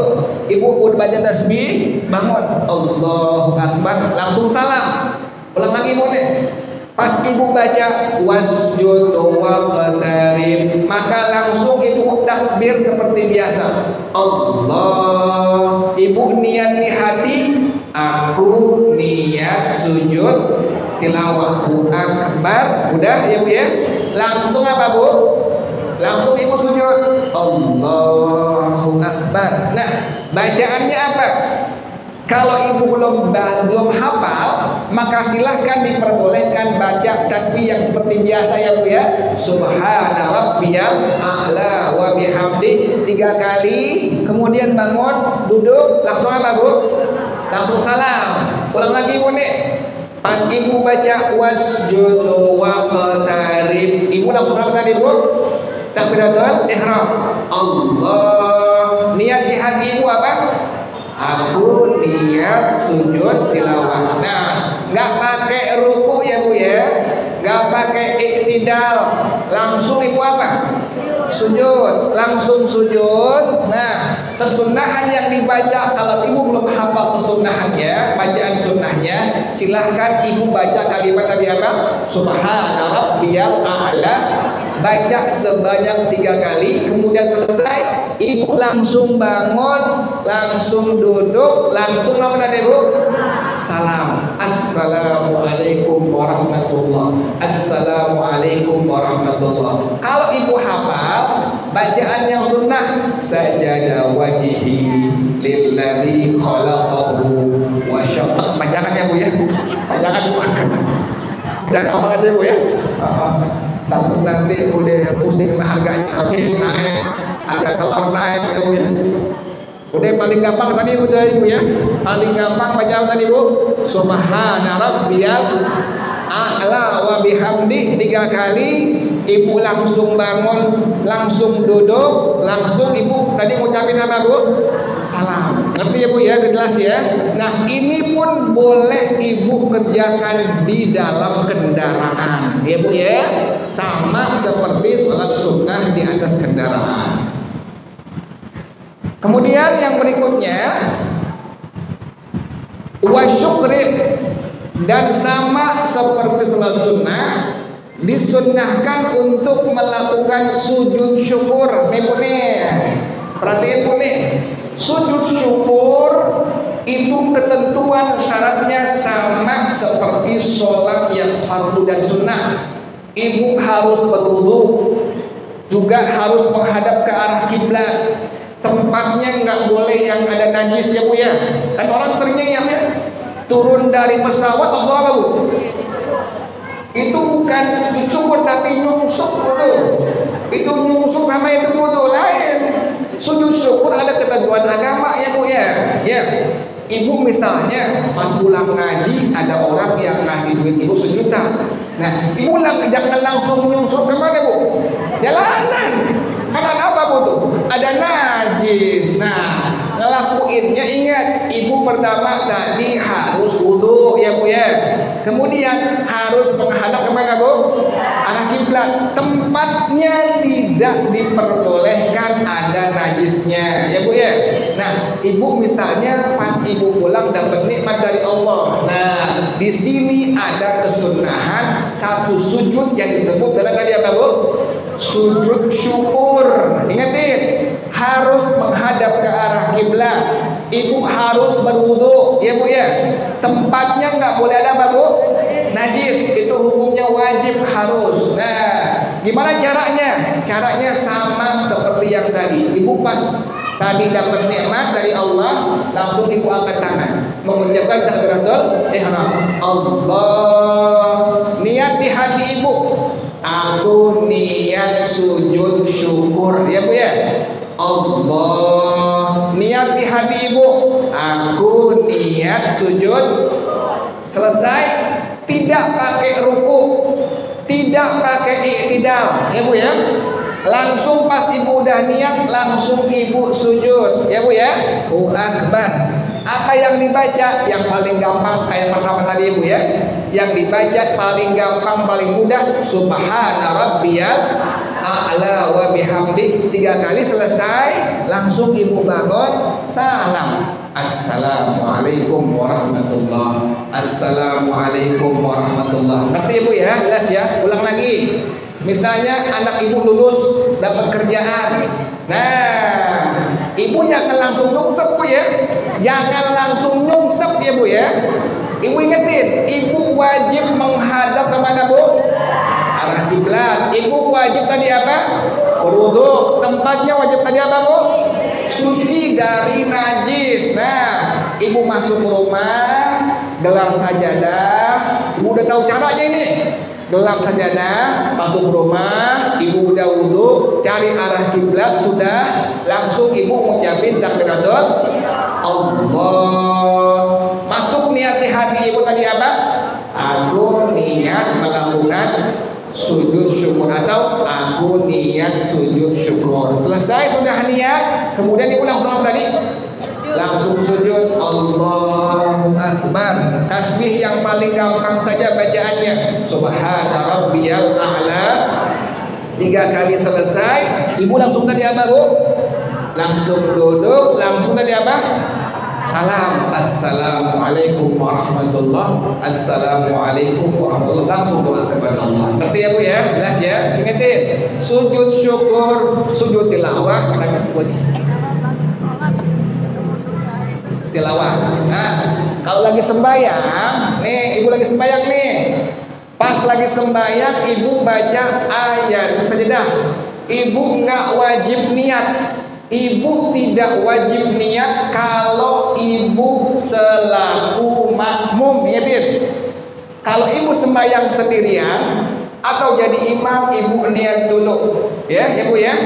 Ibu udah baca tasbih, bangun, Allahu akbar, langsung salam. Ulang lagi boleh. Pas ibu baca wasjud waqtarib, maka langsung ibu takbir seperti biasa. Allah, ibu niat di hati, aku niat sujud tilawah akbar. Udah ya Bu ya. Langsung apa Bu? Langsung ibu sujud Allahu akbar. Nah, bacaannya apa? Kalau ibu belum hafal, maka silahkan diperbolehkan baca tasbih yang seperti biasa ya Bu ya. Subhana rabbiyal a'la wa bihamdi 3 kali, kemudian bangun, duduk, langsung apa Bu? Langsung salam. Ulang lagi Bu nih. Pas ibu baca wasjud waqtarib, ibu langsung apa tadi Bu? Takbiratul ihram. Allah, niat di hati ibu apa? Aku niat sujud tilawah. Nah, nggak pakai ruku ya Bu ya, nggak pakai iktidal, langsung ibu apa? Sujud, langsung sujud. Nah, kesunahan yang dibaca, kalau ibu belum hafal kesunahannya, bacaan sunnahnya, silahkan ibu baca kalimat tadi apa? Subhana rabbiyal a'la, baca sebanyak 3 kali, kemudian selesai, ibu langsung bangun, langsung duduk, langsung apa tadi Bu? Salam. Assalamualaikum warahmatullah. Assalamualaikum warahmatullah. Kalau ibu hafal bacaan yang sunnah, sajada wajhi lillazi khalaqahu wa syaqqa. Jangan ya Bu ya. Jangan Bu. Dan apa aja Bu ya? Takut nanti udah pusing harganya naik, agak telur naik ya Bu ya. Udah paling gampang tadi Bu ya. Paling gampang baca tadi Bu. Subhana rabbiyal a'la wa bihamdi 3 kali, ibu langsung bangun, langsung duduk, langsung ibu tadi ngucapin apa Bu? Salam. Ngerti ya Bu ya? Jelas ya. Nah, ini pun boleh ibu kerjakan di dalam kendaraan ya Bu ya. Sama seperti sholat sunnah di atas kendaraan. Kemudian yang berikutnya wasyukrin, dan sama seperti sholat sunnah disunnahkan untuk melakukan sujud syukur. Nih Bu nih, perhatiin Bu nih, sujud syukur itu ketentuan syaratnya sama seperti sholat yang fardu dan sunnah. Ibu harus berwudu, juga harus menghadap ke arah kiblat. Tempatnya nggak boleh yang ada najis ya Bu ya. Kan orang seringnya ya turun dari pesawat langsung apa Bu? Itu bukan sujud syukur tapi nyungsuk betul. Itu nyungsuk sama itu betul lain. Sujud syukur ada ketentuan agama ya Bu ya. Ya. Ibu misalnya pas pulang ngaji ada orang yang ngasih duit ibu 1 juta. Nah, ibu jangan langsung nyungsuk kemana Bu? Jalanan. Karena apa Bu tuh? ada najis. Nah, ngelakuinnya ingat, ibu pertama tadi harus wudu ya Bu ya. Kemudian harus menghadap kemana Bu? Arah kiblat. Tempatnya tidak diperbolehkan ada najisnya ya Bu ya. Nah, ibu misalnya pas ibu pulang dapat nikmat dari Allah. Nah, di sini ada kesunahan satu sujud yang disebut dalam tadi apa Bu? Sujud syukur. Ingatin, harus menghadap ke arah kiblat. Ibu harus berwudu ya Bu ya. Tempatnya nggak boleh ada apa Bu? Najis. Itu hukumnya wajib harus. Nah, gimana caranya? Caranya sama seperti yang tadi. Ibu pas tadi dapat nikmat dari Allah, langsung ibu angkat tangan mengucapkan takbiratul ihram. Allah, niat di hati ibu, aku niat sujud syukur ya Bu ya. Allah, niat di hati ibu, aku niat sujud. Selesai, tidak pakai ruku, tidak pakai i'tidal ya Bu ya. Langsung pas ibu udah niat, langsung ibu sujud ya Bu ya. Allahu Akbar. Apa yang dibaca? Yang paling gampang kayak pertama tadi ibu ya. Yang dibaca paling gampang, paling mudah, Subhana rabbiyal a'la wa bihamdi. 3 kali selesai, langsung ibu bangun, salam. Assalamualaikum warahmatullah. Assalamualaikum warahmatullah. Ngerti ibu ya? Jelas ya? Ulang lagi. Misalnya anak ibu lulus dapat kerjaan. Nah, ibu jangan langsung nyungsep Bu ya. Jangan langsung nyungsep ya Bu ya. Ibu ingetin, ibu wajib menghadap kemana Bu? Arah kiblat. Ibu wajib tadi apa? Berwudu. Tempatnya wajib tadi apa Bu? Suci dari najis. Nah, ibu masuk ke rumah, gelar sajadah. Ibu udah tahu caranya ini. Gelar sajadah, masuk rumah, ibu udah wudu, cari arah kiblat, sudah, langsung ibu ngucapin takbiratul Allah. Masuk niat di hati ibu tadi apa? Aku niat melakukan sujud syukur atau aku niat sujud syukur. Selesai sudah niat, kemudian ibu langsung apa tadi? Langsung sujud. Allahu Akbar. Tasbih yang paling gampang saja bacaannya, Subhana rabbiyal a'la. 3 kali selesai, ibu langsung tadi apa Bu? Langsung duduk, langsung tadi apa? Salam. Assalamualaikum warahmatullah. Assalamualaikum warahmatullah. Langsung doa kepada Allah. Ngerti ya Bu ya? Jelas ya? Ingetin, sujud syukur, sujud tilawah, tilawah. Nah, kalau lagi sembahyang, nih ibu lagi sembahyang nih. Pas lagi sembahyang, ibu baca ayat sajadah. Ibu nggak wajib niat. Ibu tidak wajib niat kalau ibu selaku makmum. Ingatin, kalau ibu sembahyang sendirian atau jadi imam, ibu niat dulu. Ya, ibu ya.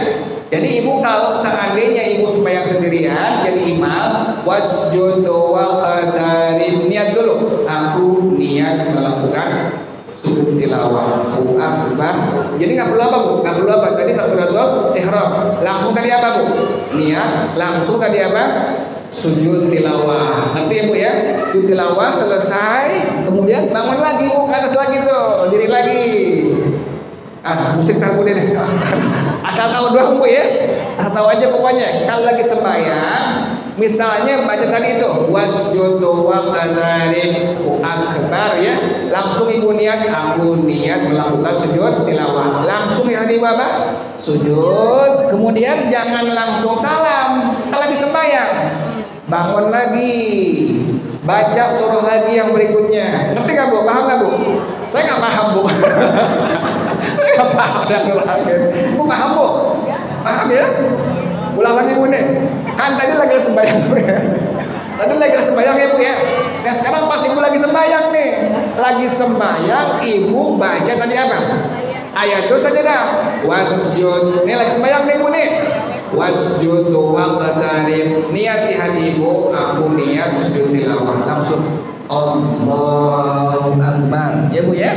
Jadi ibu kalau seandainya ibu sembahyang sendirian jadi imam, wasjud wa qadarin, niat dulu. Aku niat melakukan sujud tilawah. Allahu Akbar. Jadi nggak perlu apa Bu? Nggak perlu apa? Tadi takbiratul ihram. Langsung tadi apa Bu? Niat. Langsung tadi apa? Sujud tilawah. Nanti ibu ya, sujud tilawah selesai, kemudian bangun lagi Bu, ke atas lagi tuh, diri lagi. Musik tahu deh. Asal tahu doang Bu ya. Asal tahu aja pokoknya. Kalau lagi sembahyang, misalnya baca tadi itu wasjudu wa qadarin akbar ya. Langsung ibu niat, aku niat melakukan sujud tilawah. Langsung ya di apa? Sujud. Kemudian jangan langsung salam. Kalau lagi sembahyang, bangun lagi. Baca surah lagi yang berikutnya. Ngerti nggak Bu? Paham nggak Bu? Saya nggak paham Bu. Nggak paham dan terakhir. Bu paham Bu? Paham ya? Ulang lagi Bu nih. Kan tadi lagi sembahyang Bu ya. Tadi lagi sembahyang ya Bu ya. Nah sekarang pas ibu lagi sembahyang nih. Lagi sembahyang ibu baca tadi apa? Ayat itu saja dah. Wasjud. Ini lagi sembahyang nih Bu nih. Wasjud wa qadarin. Niat di hati ibu, aku niat sujud tilawah. Langsung Allahu Akbar. Ya Bu ya.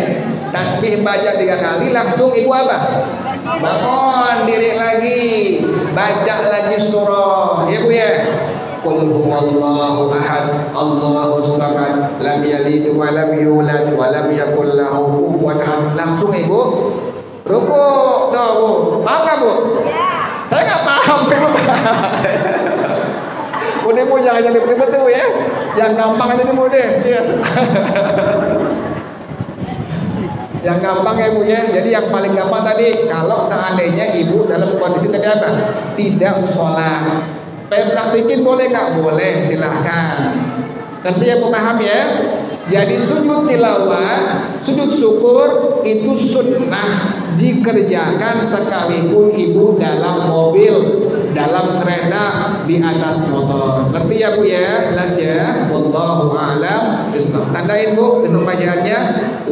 Tasbih baca 3 kali, langsung ibu apa? Bangun, diri lagi, baca lagi huwallahu ahad, Allahus samad, lam yalid wa lam yulad wa lam yakul lahu kufuwan ahad. Langsung Ibu rukuk. Tuh Bu, paham nggak Bu? Saya nggak paham. Udah Bu, jangan jadi betul ya. Yang gampang aja nih Bu deh. Ya. Yang gampang ya Bu ya. Jadi yang paling gampang tadi, kalau seandainya Ibu dalam kondisi tadi apa? Tidak sholat. Pengen praktikin boleh nggak? Boleh, silahkan. Nanti ya Bu paham ya. Jadi sujud tilawah, sujud syukur itu sunnah dikerjakan sekalipun Ibu dalam mobil, dalam kereta, di atas motor. Ngerti ya Bu ya? Jelas ya? Wallahu a'lam bishawab. Tandain Bu di bacaannya,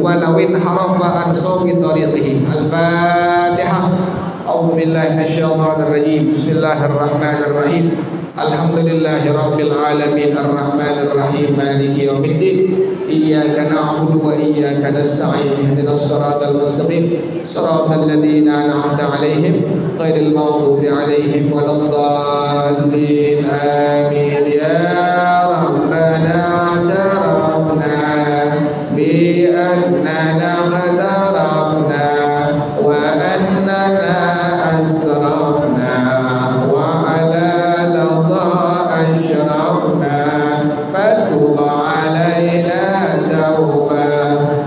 walawin harafa an sawmi tariqihi. Al-Fatihah. A'udzu billahi minasyaitonir rajim. Bismillahirrahmanirrahim. Alhamdulillahi rabbil alamin arrahmanir rahim maliki yaumiddin. Iyyaka na'budu wa iyyaka nasta'in. Ihdinas siratal mustaqim. Siratal ladzina an'amta 'alaihim ghairil maghdubi 'alaihim waladdallin. Amin. Ya Rabbana tarafna bi annana qatarafna wa annana asrafna wa ala أشرفنا فتب علينا توبة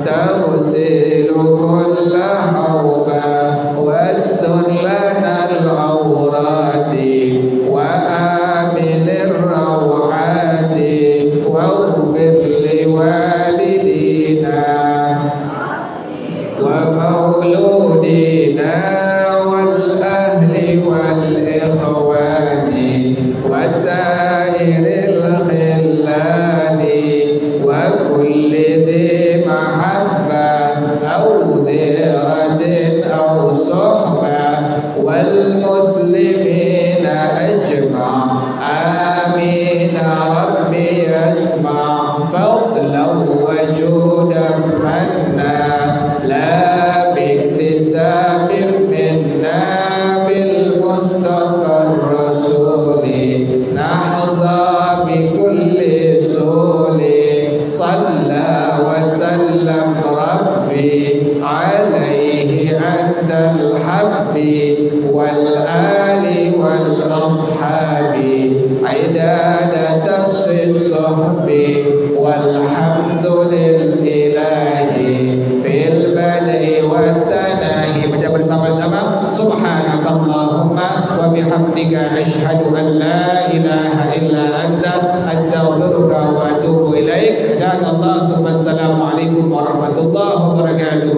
تغسل كل حوبة واستر لنا العورات وآمن الروعات واغفر لوالدينا ومولودينا والأهل والإخوان وسائر الخلان وكل ذي محبة أو ذرة أو صحبة والمسلمين أجمع آمين ربي يسمع فضلا وجودا منا لا باكتساب منا بالمصطفى الرسول نحظى بكل سول صلى وسلم ربي عليه عند الحب والآل والأصحاب عداد تخصيص الصحب والحمد لله في البدء والتناهي. Baca bersama-sama. Subhanakallahumma wa bihamdika asyhadu an la ilaha illa anta astaghfiruka wa atubu ilaik. Dan Allah subhanahu. Assalamualaikum warahmatullahi wabarakatuh.